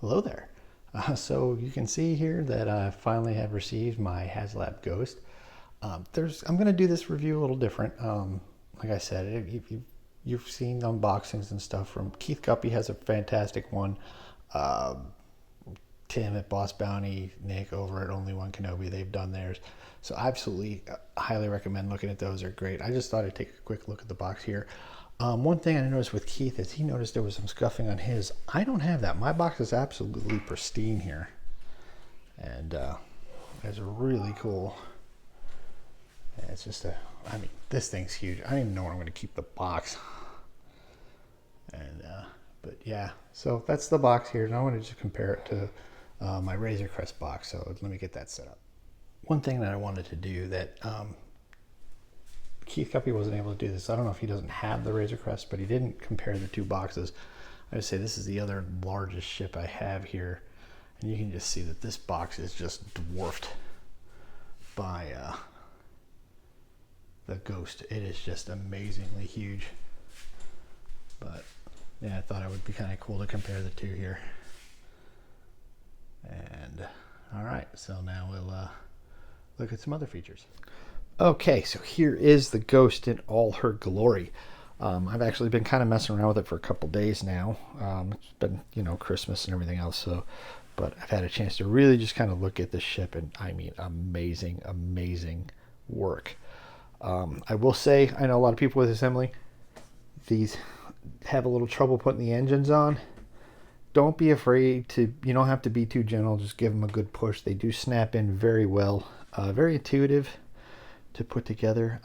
Hello there. So you can see here that I finally have received my Haslab Ghost. I'm going to do this review a little different. Like I said, you've seen unboxings and stuff from Keith Guppy has a fantastic one. Tim at Boss Bounty, Nick over at Only One Kenobi, they've done theirs. So I absolutely highly recommend looking at those. They're great. I just thought I'd take a quick look at the box here. One thing I noticed with Keith is he noticed there was some scuffing on his. I don't have that. My box is absolutely pristine here. And it's really cool. And it's just I mean, this thing's huge. I don't even know where I'm going to keep the box. And, but yeah, so that's the box here. And I want to just compare it to my Razor Crest box. So let me get that set up. One thing that I wanted to do that Keith Guppy wasn't able to do this. I don't know if he doesn't have the Razor Crest, but he didn't compare the two boxes. I would say this is the other largest ship I have here. And you can just see that this box is just dwarfed by the Ghost. It is just amazingly huge. But yeah, I thought it would be kind of cool to compare the two here. And all right, so now we'll look at some other features. Okay, so here is the Ghost in all her glory. I've actually been kind of messing around with it for a couple days now. It's been, you know, Christmas and everything else, so but I've had a chance to really just kind of look at this ship, and I mean, amazing, amazing work. I will say, I know a lot of people with assembly, these have a little trouble putting the engines on. Don't be afraid to, you don't have to be too gentle, just give them a good push. They do snap in very well, very intuitive to put together.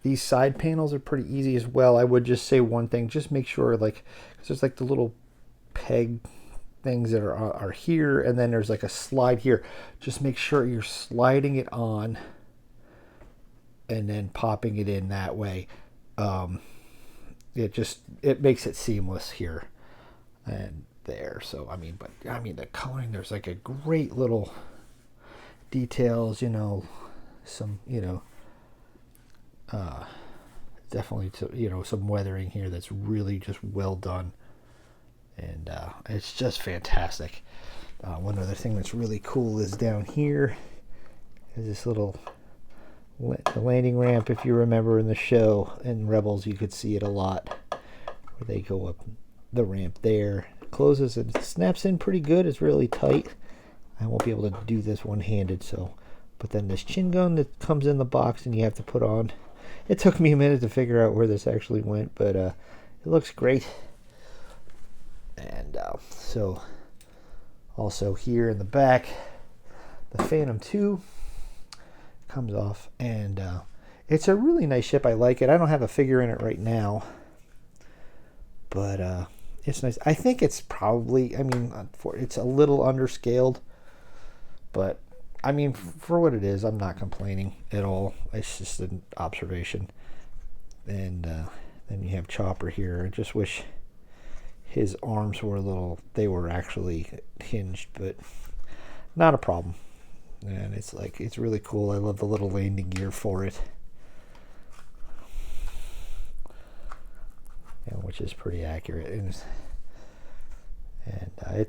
These side panels are pretty easy as well. I would just say one thing, just make sure, like, because there's like the little peg things that are here, and then there's like a slide here. Just make sure you're sliding it on and then popping it in that way. It makes it seamless here and there. So I mean, the coloring, there's like a great little details, you know, some, you know, definitely, you know, some weathering here that's really just well done. And it's just fantastic. One other thing that's really cool is down here is this little the landing ramp. If you remember in the show in Rebels, you could see it a lot, where they go up the ramp there. It closes and it snaps in pretty good. It's really tight. I won't be able to do this one-handed, so. But then this chin gun that comes in the box and you have to put on. It took me a minute to figure out where this actually went, but it looks great. And so also here in the back, the Phantom 2 comes off, and it's a really nice ship. I like it. I don't have a figure in it right now, but it's nice. I think it's probably, I mean, it's a little underscaled, but I mean, for what it is, I'm not complaining at all. It's just an observation. And then you have Chopper here. I just wish his arms were they were actually hinged, but not a problem. And it's like, it's really cool. I love the little landing gear for it, which is pretty accurate. And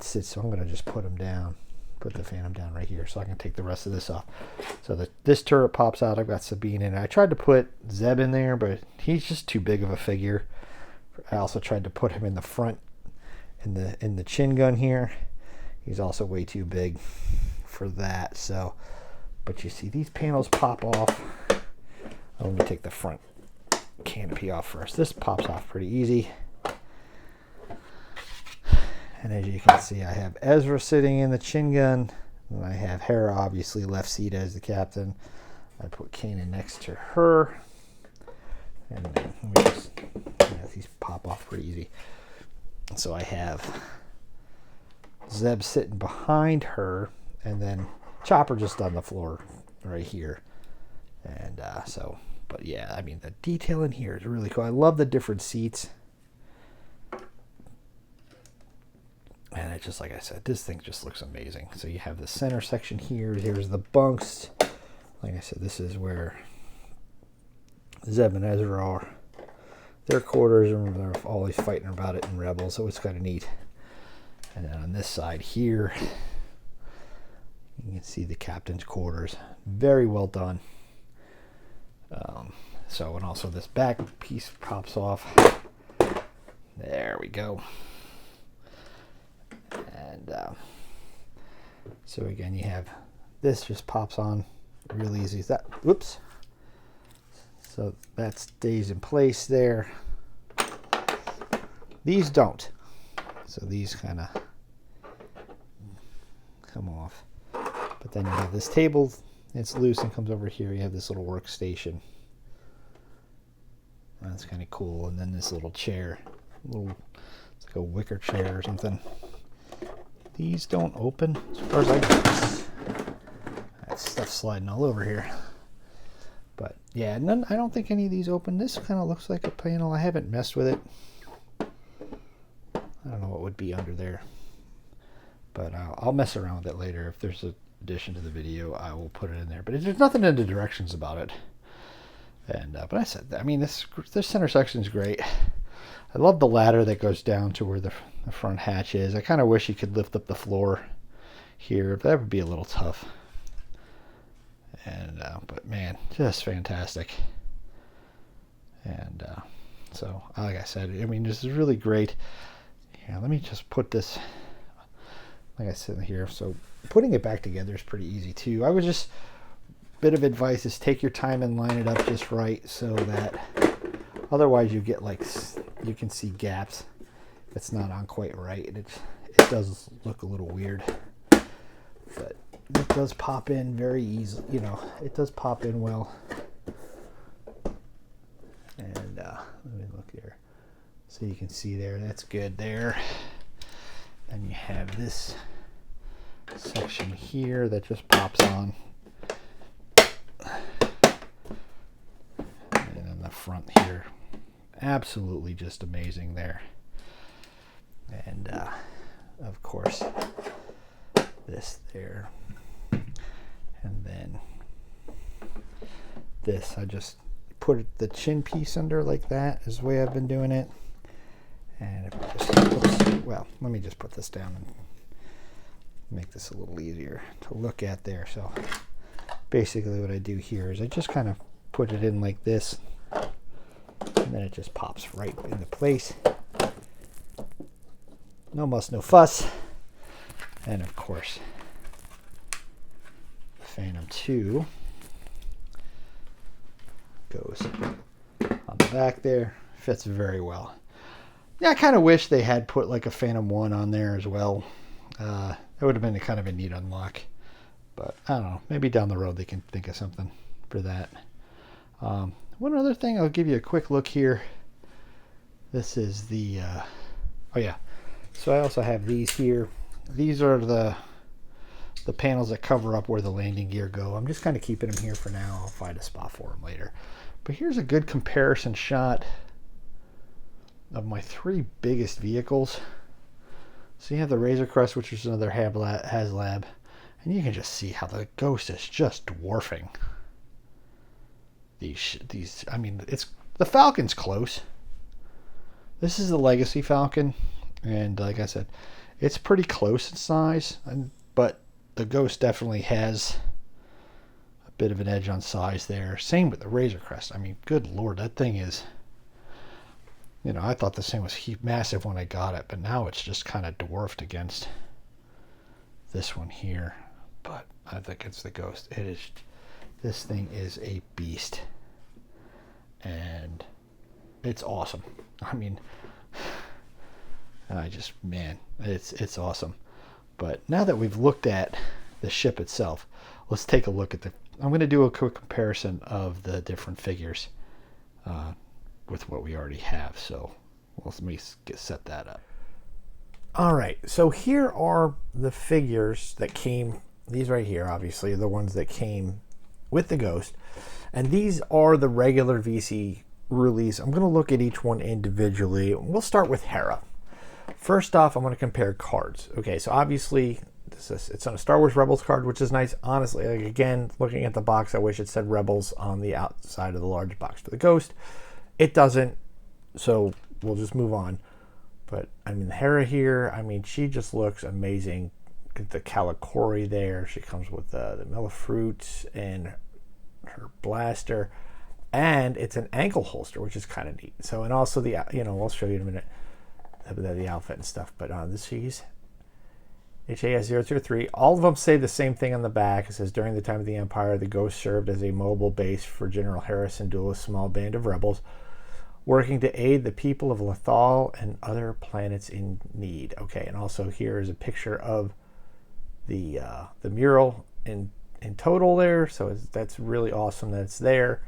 so I'm gonna just put the Phantom down right here so I can take the rest of this off. So this turret pops out. I've got Sabine in it. I tried to put Zeb in there, but he's just too big of a figure. I also tried to put him in the front in the chin gun here. He's also way too big for that. So, but you see these panels pop off. Let me take the front canopy off first. This pops off pretty easy. And as you can see, I have Ezra sitting in the chin gun, and I have Hera, obviously left seat as the captain. I put Kanan next to her, and then these pop off pretty easy. So I have Zeb sitting behind her, and then Chopper just on the floor right here. And but yeah, I mean, the detail in here is really cool. I love the different seats. And it just, like I said, this thing just looks amazing. So you have the center section here. Here's the bunks. Like I said, this is where Zeb and Ezra are their quarters, and they're always fighting about it in Rebels, so it's kind of neat. And then on this side here, you can see the captain's quarters. Very well done. And also this back piece pops off. There we go. And so again, you have this just pops on real easy. Whoops. So that stays in place there. These don't. So these kind of come off. But then you have this table. It's loose and comes over here. You have this little workstation. That's kind of cool. And then this little chair. It's like a wicker chair or something. These don't open as far as I know. That stuff sliding all over here. But yeah, I don't think any of these open. This kind of looks like a panel. I haven't messed with it. I don't know what would be under there. But I'll mess around with it later. If there's an addition to the video, I will put it in there. But there's nothing in the directions about it. And but I said, I mean, this center section is great. I love the ladder that goes down to where the front hatch is. I kind of wish you could lift up the floor here. That would be a little tough. And but man, just fantastic. And so, like I said, I mean, this is really great. Yeah, let me just put this, like I said here. So putting it back together is pretty easy too. I would just, bit of advice is take your time and line it up just right, so that otherwise you get like, you can see gaps. It's not on quite right. It does look a little weird, but it does pop in very easy. You know, it does pop in well. And let me look here. So you can see there, that's good there. And you have this section here that just pops on. And then the front here, absolutely just amazing there. And of course, this there. And then this, I just put the chin piece under like that is the way I've been doing it. And if I just, well, let me just put this down and make this a little easier to look at there. So basically what I do here is I just kind of put it in like this, and then it just pops right into place. No muss, no fuss. And of course, the Phantom 2 goes on the back there. Fits very well. Yeah, I kind of wish they had put like a Phantom 1 on there as well. That would have been kind of a neat unlock. But I don't know. Maybe down the road they can think of something for that. One other thing, I'll give you a quick look here. This is the... oh yeah. So I also have these here. These are the panels that cover up where the landing gear go. I'm just kind of keeping them here for now. I'll find a spot for them later. But here's a good comparison shot of my three biggest vehicles. So you have the Razor Crest, which is another Haslab, and you can just see how the Ghost is just dwarfing these. I mean, it's the Falcon's close. This is the Legacy Falcon, and like I said, it's pretty close in size, but the Ghost definitely has a bit of an edge on size there. Same with the Razor Crest. I mean, good Lord, that thing is... You know, I thought this thing was massive when I got it, but now it's just kind of dwarfed against this one here. But I think it's the Ghost. It is. This thing is a beast, and it's awesome. I mean, man, it's awesome. But now that we've looked at the ship itself, let's take a look at I'm going to do a quick comparison of the different figures. With what we already have, so let me set that up. All right, so here are the figures that came. These right here, obviously, are the ones that came with the Ghost, and these are the regular VC release. I'm going to look at each one individually. We'll start with Hera. First off, I'm going to compare cards. Okay, so obviously It's on a Star Wars Rebels card, which is nice. Honestly, like, again, looking at the box, I wish it said Rebels on the outside of the large box for the Ghost. It doesn't, so we'll just move on. But, I mean, Hera here, I mean, she just looks amazing. Get the Calicori there. She comes with the Mellow Fruits and her blaster. And it's an ankle holster, which is kind of neat. So, and also the, I'll show you in a minute the outfit and stuff. But this she's HAS-003. All of them say the same thing on the back. It says, during the time of the Empire, the Ghost served as a mobile base for General Harrison Duel's small band of rebels, working to aid the people of Lothal and other planets in need. Okay, and also here is a picture of the mural in total there. So that's really awesome that it's there.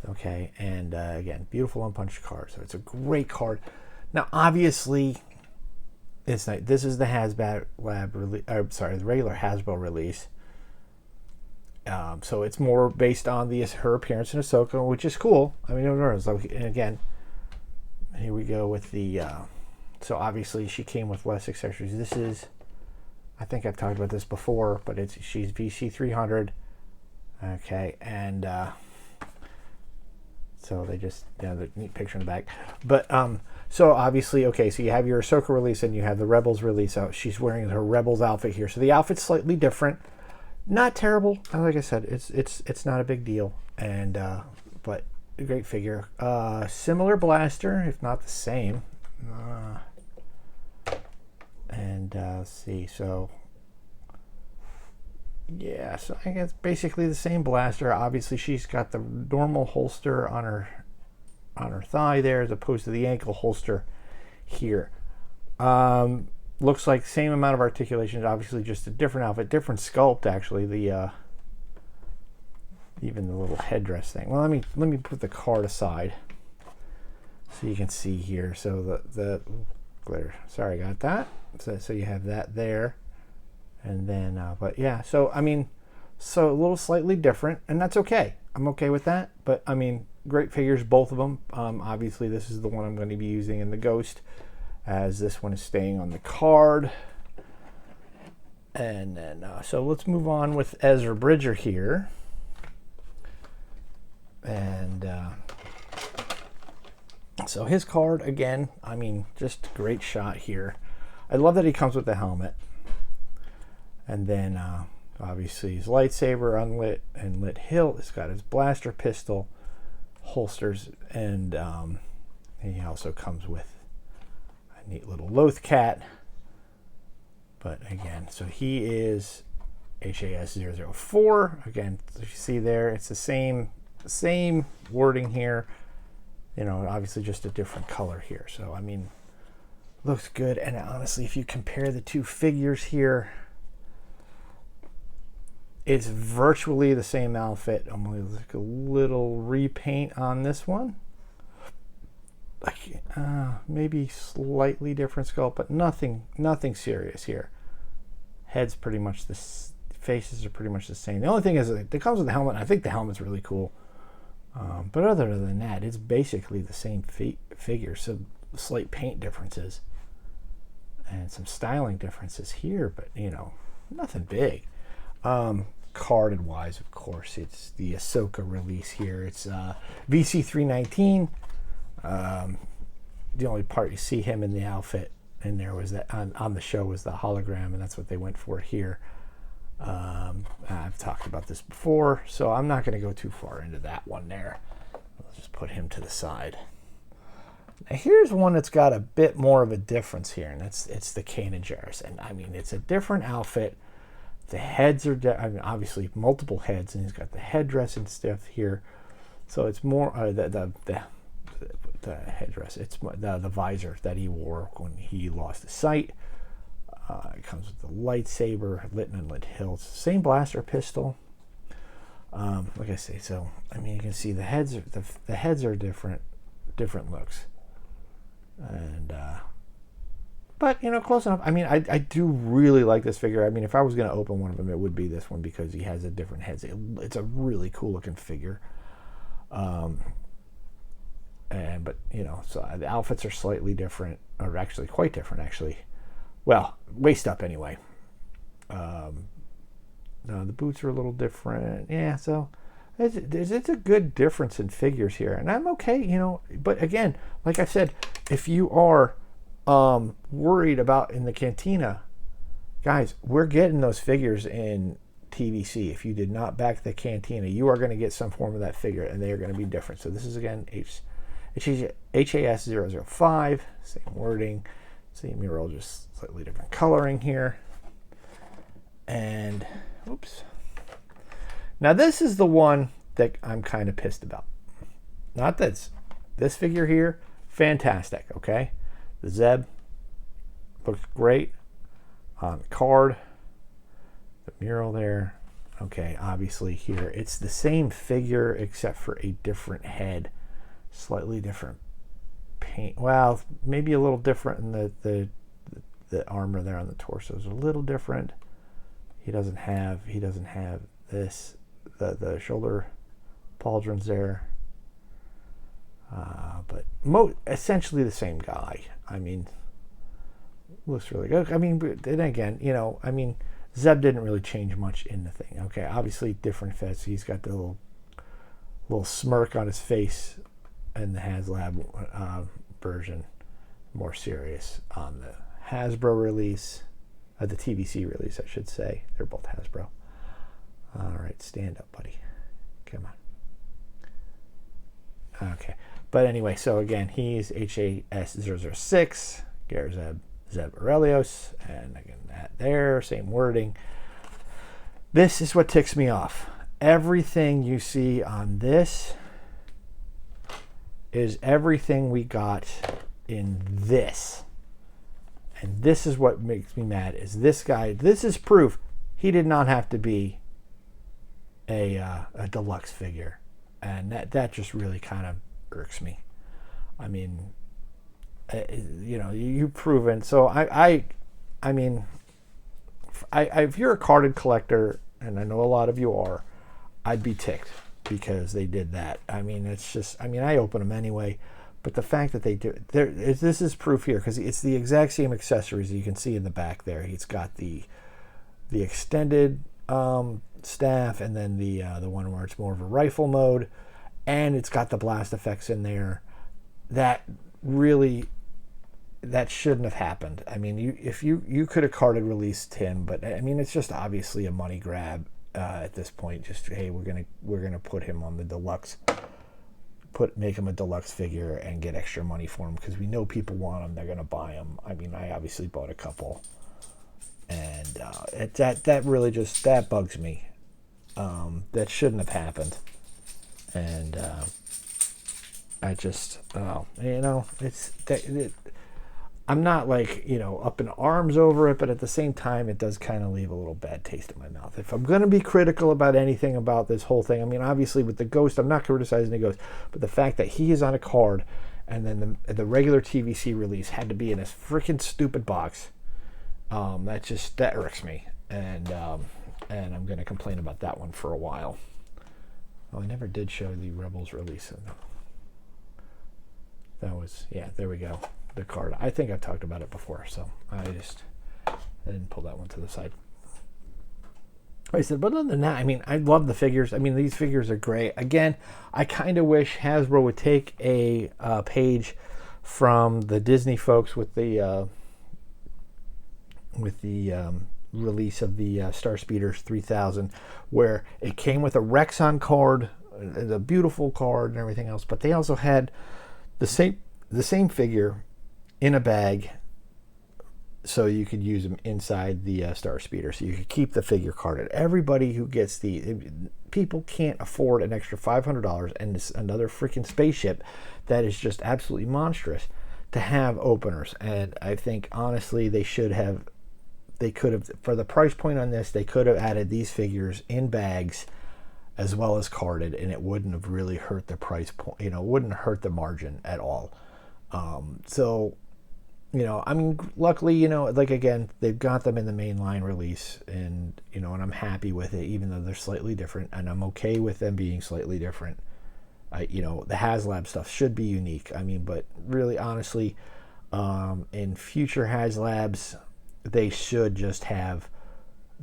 Okay, and again, beautiful unpunched card. So it's a great card. Now, obviously, it's not. This is the Haslab release. The regular Hasbro release. So it's more based on her appearance in Ahsoka, which is cool. I mean, and again, here we go with the. So obviously, she came with less accessories. This is, I think I've talked about this before, but she's VC 300. Okay, and. So they just, the neat picture in the back. But, so obviously, okay, so you have your Ahsoka release and you have the Rebels release out. She's wearing her Rebels outfit here. So the outfit's slightly different. Not terrible. Like I said, it's not a big deal. And, but a great figure. Similar blaster, if not the same. Let's see, so... Yeah, so I guess basically the same blaster. Obviously, she's got the normal holster on her thigh there, as opposed to the ankle holster here. Looks like same amount of articulation. Obviously, just a different outfit, different sculpt. Actually, the even the little headdress thing. Well, let me put the card aside so you can see here. So the glitter. Sorry, got that. So you have that there. And then, but yeah, so, I mean, so a little slightly different, and that's okay. I'm okay with that. But, I mean, great figures, both of them. Obviously, this is the one I'm going to be using in the Ghost, as this one is staying on the card. And then, so let's move on with Ezra Bridger here. And so his card, again, I mean, just great shot here. I love that he comes with the helmet. And then, obviously, his lightsaber, unlit and lit hilt. He's got his blaster pistol, holsters, and he also comes with a neat little Loth cat. But again, so he is HAS-004. Again, as you see there, it's the same wording here. Obviously just a different color here. So, I mean, looks good. And honestly, if you compare the two figures here, it's virtually the same outfit. I'm going to look a little repaint on this one. Maybe slightly different sculpt, but nothing serious here. Head's pretty much faces are pretty much the same. The only thing is it comes with the helmet. I think the helmet's really cool. But other than that, it's basically the same figure. Some slight paint differences and some styling differences here, but nothing big. Carded wise, of course, it's the Ahsoka release here. It's VC 319. The only part you see him in the outfit in there was that on the show was the hologram, and that's what they went for here. I've talked about this before, so I'm not going to go too far into that one there. I'll just put him to the side. Now here's one that's got a bit more of a difference here, and it's the Kanan Jarrus. And I mean, it's a different outfit. The heads are, obviously multiple heads, and he's got the headdress and stuff here. So it's more the headdress. It's the visor that he wore when he lost his sight. It comes with the lightsaber, lit and unlit hilts, same blaster pistol. Like I say, so I mean, you can see the heads are different looks, and but close enough. I mean, I do really like this figure. I mean, if I was going to open one of them, it would be this one because he has a different head. It's a really cool looking figure. But so the outfits are slightly different, or actually quite different, actually. Well, waist up anyway. No, the boots are a little different. Yeah, so it's a good difference in figures here, and I'm okay, But again, like I said, if you are worried about in the cantina, guys, we're getting those figures in TVC. If you did not back the cantina, you are going to get some form of that figure, and they are going to be different. So this is again HAS005, same wording, same mural, just slightly different coloring here. And oops. Now this is the one that I'm kind of pissed about. Not this figure here, fantastic. Okay, the Zeb looks great on the card. The mural there. Okay, obviously here it's the same figure except for a different head, slightly different paint. Well, maybe a little different in the armor there on the torso is a little different. He doesn't have this the shoulder pauldrons there, but essentially the same guy. I mean, looks really good. I mean, but then again, Zeb didn't really change much in the thing. Okay, obviously different fits. He's got the little smirk on his face in the Haslab version, more serious on the Hasbro release. The TVC release, I should say. They're both Hasbro. All right, stand up, buddy. Come on. Okay. But anyway, so again, he's HAS006, Zeb Aurelios, and again, that there, same wording. This is what ticks me off. Everything you see on this is everything we got in this. And this is what makes me mad, is this guy, this is proof he did not have to be a deluxe figure. And that just really kind of irks me. I mean, you've proven. So I mean, if you're a carded collector, and I know a lot of you are, I'd be ticked because they did that. I mean, it's just, I open them anyway. But the fact that they do, this is proof here because it's the exact same accessories you can see in the back there. He's got the extended staff, and then the one where it's more of a rifle mode, and it's got the blast effects in there. That shouldn't have happened. I mean, if you could have carded released him, but I mean, it's just obviously a money grab at this point. Just, hey, we're gonna put him on the deluxe. Make him a deluxe figure and get extra money for him because we know people want him. They're gonna buy him. I mean, I obviously bought a couple, and that really just bugs me. That shouldn't have happened, and I just I'm not like up in arms over it, but at the same time, it does kind of leave a little bad taste in my mouth. If I'm going to be critical about anything about this whole thing, I mean, obviously with the Ghost, I'm not criticizing the Ghost, but the fact that he is on a card, and then the regular TVC release had to be in this freaking stupid box, that irks me, and I'm going to complain about that one for a while. Well, I never did show the Rebels release. That was, yeah, there we go. The card. I think I've talked about it before, so I didn't pull that one to the side. I said, but other than that, I mean, I love the figures. I mean, these figures are great. Again, I kind of wish Hasbro would take a page from the Disney folks with the release of the Star Speeders 3000, where it came with a Rexon card, a beautiful card, and everything else. But they also had the same figure in a bag, so you could use them inside the Star Speeder, so you could keep the figure carded. Everybody who gets people can't afford an extra $500 and another freaking spaceship that is just absolutely monstrous to have openers. And I think honestly they could have, for the price point on this, they could have added these figures in bags as well as carded, and it wouldn't have really hurt the price point. It wouldn't hurt the margin at all. So, I mean, luckily, like again, they've got them in the mainline release, and and I'm happy with it, even though they're slightly different, and I'm okay with them being slightly different. The Haslab stuff should be unique. I mean, but really, honestly, in future Haslabs, they should just have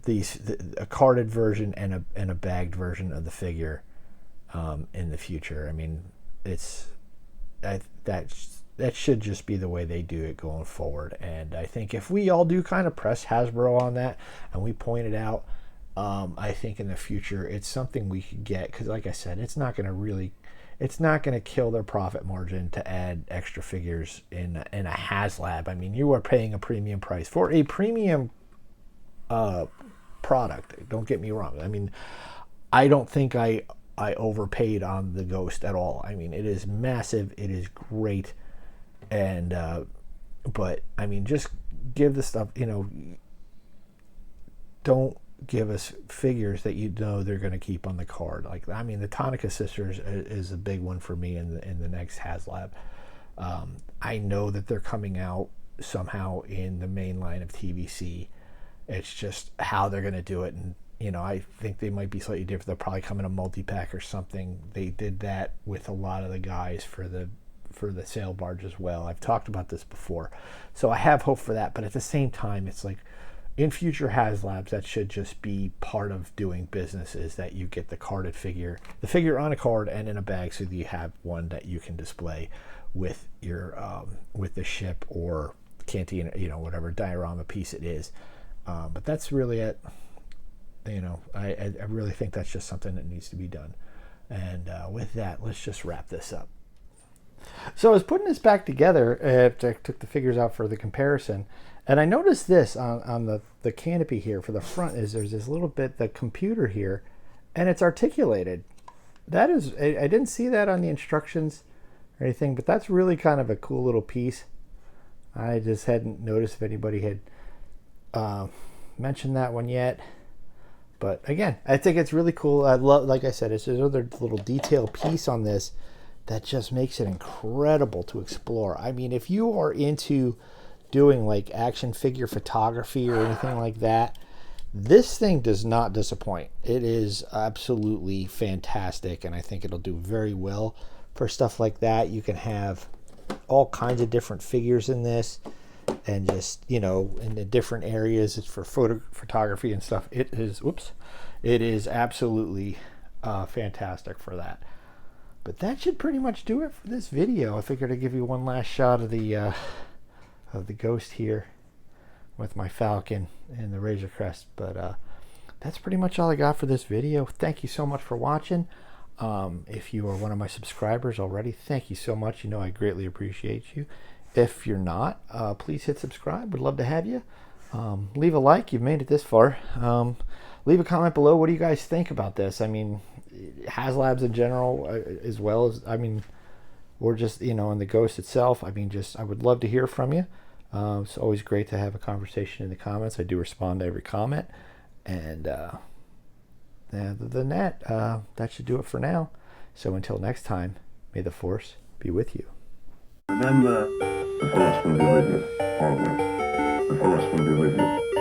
a carded version and a bagged version of the figure in the future. I mean, that should just be the way they do it going forward. And I think if we all do kind of press Hasbro on that and we point it out, I think in the future it's something we could get, because like I said, it's not going to kill their profit margin to add extra figures in a Haslab. I mean, you are paying a premium price for a premium product. Don't get me wrong. I mean, I don't think I overpaid on the Ghost at all. I mean, it is massive. It is great. And but I mean, just give the stuff, don't give us figures that they're going to keep on the card. Like, I mean, the Tonica Sisters is a big one for me in the next Haslab. I know that they're coming out somehow in the main line of TVC. It's just how they're going to do it. And I think they might be slightly different. They'll probably come in a multi-pack or something. They did that with a lot of the guys for the sail barge as well. I've talked about this before, so I have hope for that. But at the same time, it's like, in future Haslabs, that should just be part of doing business, is that you get the carded figure, the figure on a card and in a bag, so that you have one that you can display with your with the ship or canteen, whatever diorama piece it is. But that's really it. I really think that's just something that needs to be done. And with that, let's just wrap this up. So I was putting this back together after I took the figures out for the comparison, and I noticed this on the canopy here for the front is there's this little bit, the computer here, and it's articulated. That is, I didn't see that on the instructions or anything, but that's really kind of a cool little piece. I just hadn't noticed if anybody had mentioned that one yet. But again, I think it's really cool. I love, like I said, it's another little detail piece on this that just makes it incredible to explore. I mean, if you are into doing like action figure photography or anything like that, this thing does not disappoint. It is absolutely fantastic, and I think it'll do very well for stuff like that. You can have all kinds of different figures in this, and just, in the different areas. It's for photography and stuff. It is absolutely fantastic for that. But that should pretty much do it for this video. I figured I'd give you one last shot of the Ghost here with my Falcon and the Razor Crest. But that's pretty much all I got for this video. Thank you so much for watching. If you are one of my subscribers already, thank you so much. I greatly appreciate you. If you're not, please hit subscribe. Would love to have you. Leave a like. You've made it this far. Leave a comment below. What do you guys think about this? I mean, Haslabs in general, as well as, or just, in the Ghost itself. I mean, I would love to hear from you. It's always great to have a conversation in the comments. I do respond to every comment. And other than that, that should do it for now. So until next time, may the Force be with you. Remember, the Force will be with you, always. The Force will be with you.